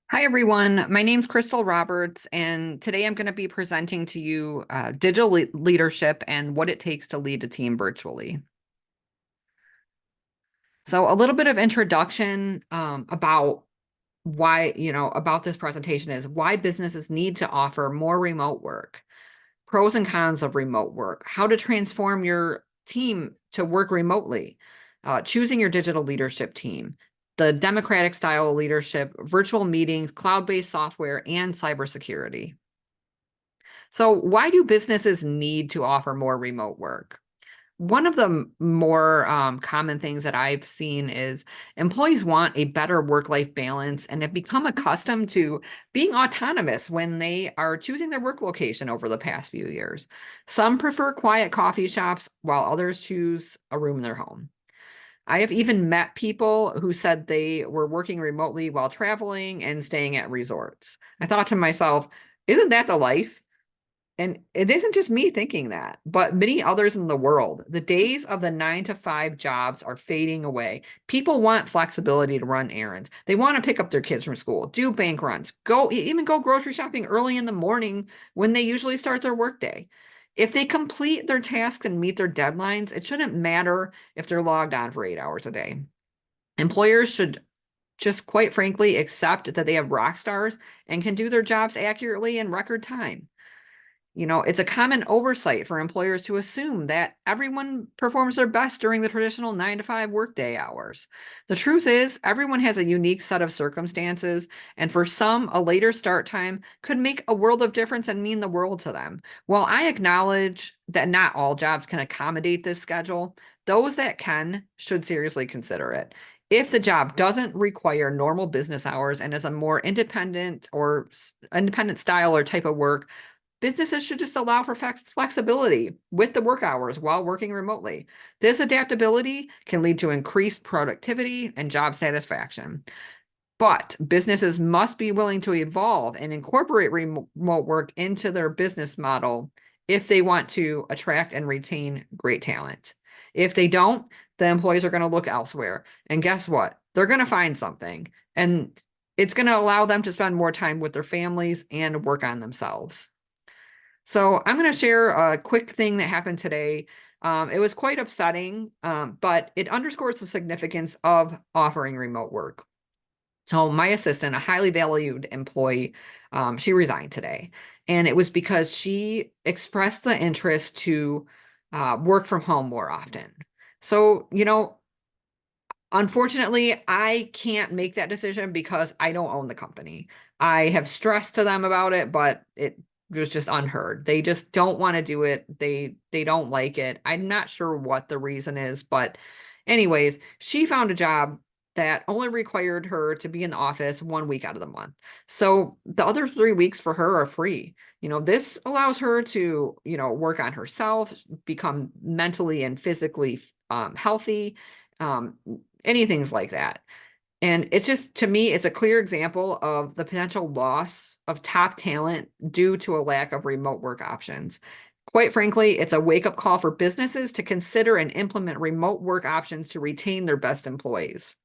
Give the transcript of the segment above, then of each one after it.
Hi, everyone. My name's Crystal Roberts, and today I'm going to be presenting to you digital leadership and what it takes to lead a team virtually. So, a little bit of introduction about about this presentation is why businesses need to offer more remote work, pros and cons of remote work, how to transform your team to work remotely, choosing your digital leadership team, the democratic style of leadership, virtual meetings, cloud-based software, and cybersecurity. So, why do businesses need to offer more remote work? One of the more common things that I've seen is employees want a better work-life balance and have become accustomed to being autonomous when they are choosing their work location over the past few years. Some prefer quiet coffee shops, while others choose a room in their home. I have even met people who said they were working remotely while traveling and staying at resorts. I thought to myself, isn't that the life? And it isn't just me thinking that, but many others in the world. The days of the 9 to 5 jobs are fading away. People want flexibility to run errands. They want to pick up their kids from school, do bank runs, even go grocery shopping early in the morning when they usually start their workday. If they complete their tasks and meet their deadlines, it shouldn't matter if they're logged on for 8 hours a day. Employers should just quite frankly accept that they have rock stars and can do their jobs accurately in record time. It's a common oversight for employers to assume that everyone performs their best during the traditional 9 to 5 workday hours. The truth is, everyone has a unique set of circumstances, and for some, a later start time could make a world of difference and mean the world to them. While I acknowledge that not all jobs can accommodate this schedule, those that can should seriously consider it. If the job doesn't require normal business hours and is a more independent style or type of work, businesses should just allow for flexibility with the work hours while working remotely. This adaptability can lead to increased productivity and job satisfaction. But businesses must be willing to evolve and incorporate remote work into their business model if they want to attract and retain great talent. If they don't, the employees are going to look elsewhere. And guess what? They're going to find something. And it's going to allow them to spend more time with their families and work on themselves. So I'm going to share a quick thing that happened today. It was quite upsetting, but it underscores the significance of offering remote work. So my assistant, a highly valued employee, she resigned today. And it was because she expressed the interest to work from home more often. So, unfortunately, I can't make that decision because I don't own the company. I have stressed to them about it, but it was just unheard. They just don't want to do it. They don't like it. I'm not sure what the reason is, but anyways, she found a job that only required her to be in the office 1 week out of the month. So the other 3 weeks for her are free. This allows her to, work on herself, become mentally and physically healthy. Um, Anything like that. And it's just, to me, it's a clear example of the potential loss of top talent due to a lack of remote work options. Quite frankly, it's a wake-up call for businesses to consider and implement remote work options to retain their best employees.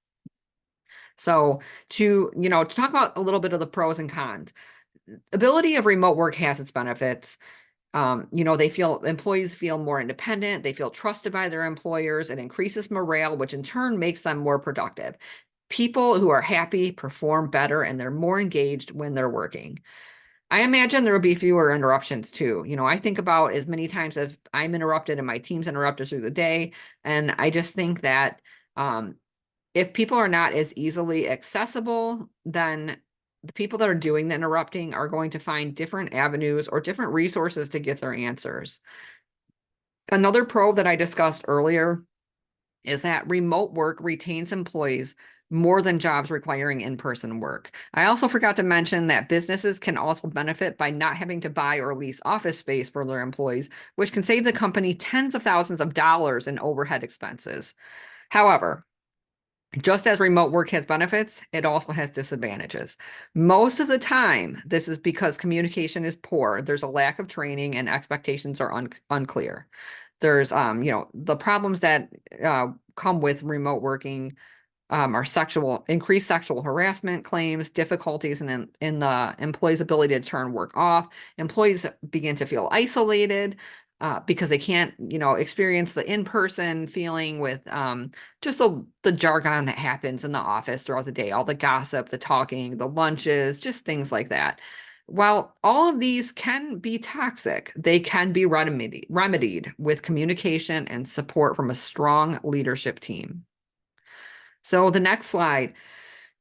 So to talk about a little bit of the pros and cons, ability of remote work has its benefits. Employees feel more independent, they feel trusted by their employers, it increases morale, which in turn makes them more productive. People who are happy perform better and they're more engaged when they're working. I imagine there will be fewer interruptions too. I think about as many times as I'm interrupted and my team's interrupted through the day. And I just think that um, if people are not as easily accessible, then the people that are doing the interrupting are going to find different avenues or different resources to get their answers. Another pro that I discussed earlier is that remote work retains employees more than jobs requiring in-person work. I also forgot to mention that businesses can also benefit by not having to buy or lease office space for their employees, which can save the company tens of thousands of dollars in overhead expenses. However, just as remote work has benefits, it also has disadvantages. Most of the time, this is because communication is poor. There's a lack of training and expectations are unclear. There's, the problems that come with remote working. Are increased sexual harassment claims, difficulties in the employee's ability to turn work off. Employees begin to feel isolated because they can't, experience the in-person feeling with just the jargon that happens in the office throughout the day, all the gossip, the talking, the lunches, just things like that. While all of these can be toxic, they can be remedied with communication and support from a strong leadership team. So the next slide,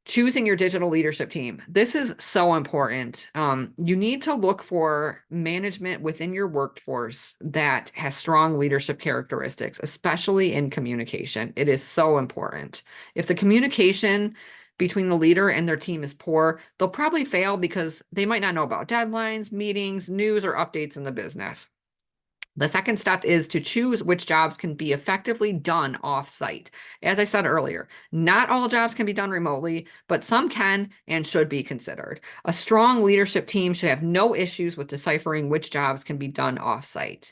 choosing your digital leadership team. This is so important. You need to look for management within your workforce that has strong leadership characteristics, especially in communication. It is so important. If the communication between the leader and their team is poor, they'll probably fail because they might not know about deadlines, meetings, news, or updates in the business. The second step is to choose which jobs can be effectively done off-site. As I said earlier, not all jobs can be done remotely, but some can and should be considered. A strong leadership team should have no issues with deciphering which jobs can be done off-site.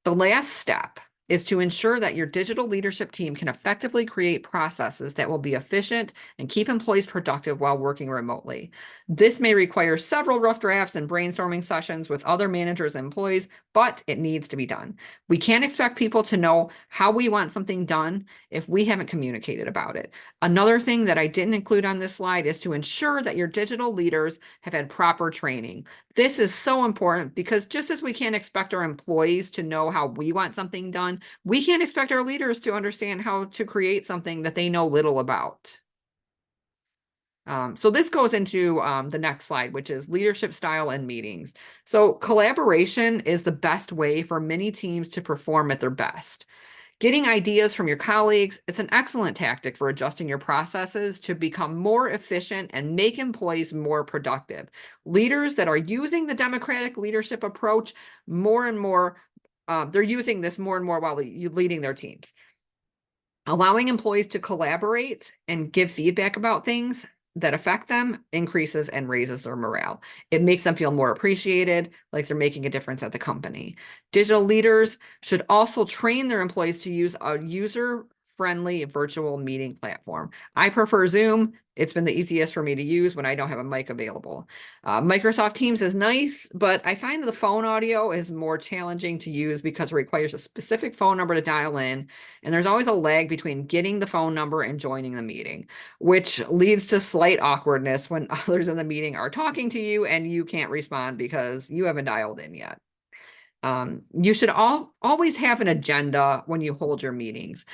The last step is to ensure that your digital leadership team can effectively create processes that will be efficient and keep employees productive while working remotely. This may require several rough drafts and brainstorming sessions with other managers and employees, but it needs to be done. We can't expect people to know how we want something done if we haven't communicated about it. Another thing that I didn't include on this slide is to ensure that your digital leaders have had proper training. This is so important because just as we can't expect our employees to know how we want something done, we can't expect our leaders to understand how to create something that they know little about. So this goes into the next slide, which is leadership style and meetings. So collaboration is the best way for many teams to perform at their best. Getting ideas from your colleagues, it's an excellent tactic for adjusting your processes to become more efficient and make employees more productive. Leaders that are using the democratic leadership approach more and more, they're using this more and more while leading their teams. Allowing employees to collaborate and give feedback about things that affect them increases and raises their morale. It makes them feel more appreciated, like they're making a difference at the company. Digital leaders should also train their employees to use a user-friendly virtual meeting platform. I prefer Zoom. It's been the easiest for me to use when I don't have a mic available. Microsoft Teams is nice, but I find that the phone audio is more challenging to use because it requires a specific phone number to dial in, and there's always a lag between getting the phone number and joining the meeting, which leads to slight awkwardness when others in the meeting are talking to you and you can't respond because you haven't dialed in yet. You should always have an agenda when you hold your meetings.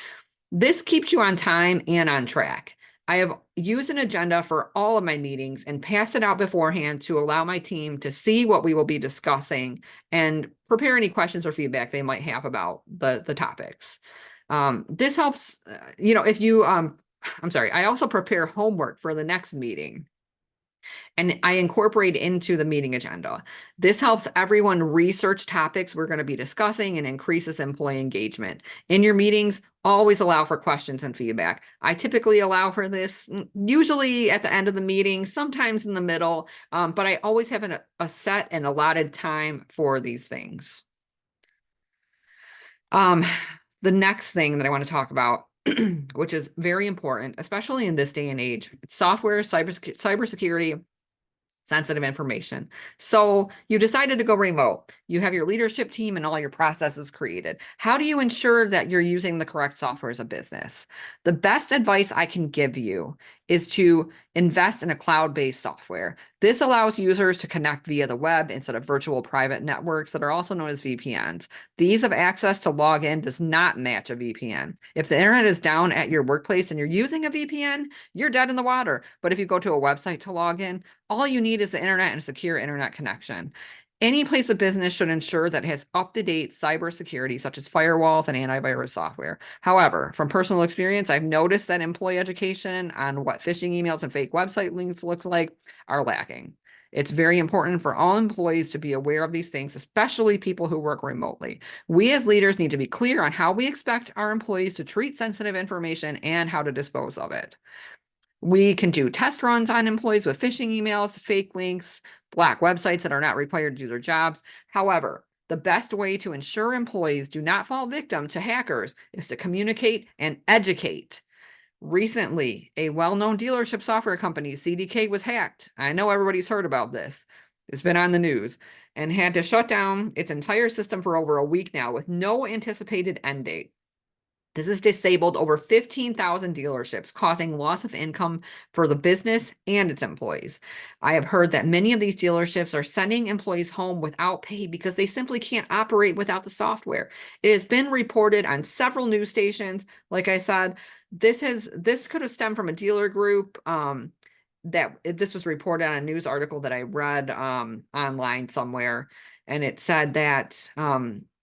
This keeps you on time and on track. I have used an agenda for all of my meetings and passed it out beforehand to allow my team to see what we will be discussing and prepare any questions or feedback they might have about the topics. This helps, if you, I'm sorry, I also prepare homework for the next meeting and I incorporate into the meeting agenda. This helps everyone research topics we're going to be discussing and increases employee engagement. In your meetings, always allow for questions and feedback. I typically allow for this usually at the end of the meeting, sometimes in the middle, but I always have a set and allotted time for these things. The next thing that I want to talk about, which is very important, especially in this day and age, software, cybersecurity, sensitive information. So you decided to go remote. You have your leadership team and all your processes created. How do you ensure that you're using the correct software as a business? The best advice I can give you is to invest in a cloud-based software. This allows users to connect via the web instead of virtual private networks that are also known as VPNs. The ease of access to log in does not match a VPN. If the internet is down at your workplace and you're using a VPN, you're dead in the water. But if you go to a website to log in, all you need is the internet and a secure internet connection. Any place of business should ensure that it has up-to-date cybersecurity, such as firewalls and antivirus software. However, from personal experience, I've noticed that employee education on what phishing emails and fake website links looks like are lacking. It's very important for all employees to be aware of these things, especially people who work remotely. We as leaders need to be clear on how we expect our employees to treat sensitive information and how to dispose of it. We can do test runs on employees with phishing emails, fake links, black websites that are not required to do their jobs. However, the best way to ensure employees do not fall victim to hackers is to communicate and educate Recently, a well-known dealership software company, CDK, was hacked. I know everybody's heard about this. It's been on the news and had to shut down its entire system for over a week now with no anticipated end date. This has disabled over 15,000 dealerships, causing loss of income for the business and its employees. I have heard that many of these dealerships are sending employees home without pay because they simply can't operate without the software. It has been reported on several news stations. Like I said, this could have stemmed from a dealer group. This was reported on a news article that I read online somewhere, and it said that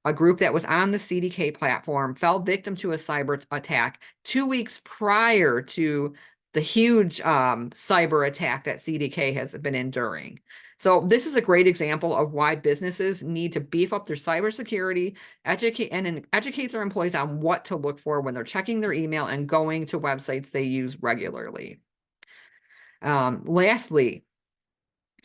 a group that was on the CDK platform fell victim to a cyber attack 2 weeks prior to the huge cyber attack that CDK has been enduring. So this is a great example of why businesses need to beef up their cybersecurity, educate their employees on what to look for when they're checking their email and going to websites they use regularly. Lastly,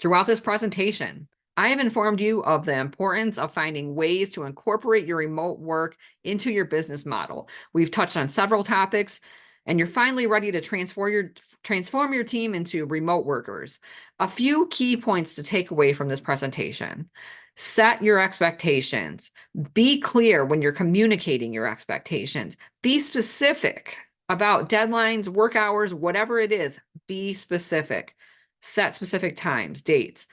throughout this presentation, I have informed you of the importance of finding ways to incorporate your remote work into your business model. We've touched on several topics, and you're finally ready to transform your team into remote workers. A few key points to take away from this presentation. Set your expectations. Be clear when you're communicating your expectations. Be specific about deadlines, work hours, whatever it is. Be specific. Set specific times, dates.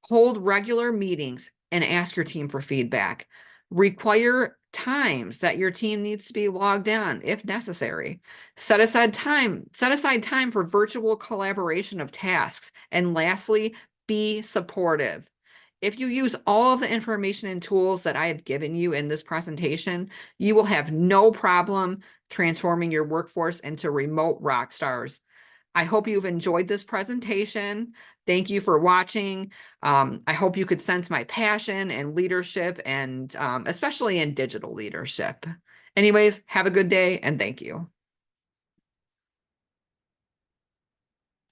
Hold regular meetings and ask your team for feedback. Require times that your team needs to be logged in if necessary. Set aside time for virtual collaboration of tasks. And lastly, be supportive. If you use all of the information and tools that I have given you in this presentation, you will have no problem transforming your workforce into remote rock stars. I hope you've enjoyed this presentation. Thank you for watching. I hope you could sense my passion and leadership, and especially in digital leadership. Anyways, have a good day and thank you.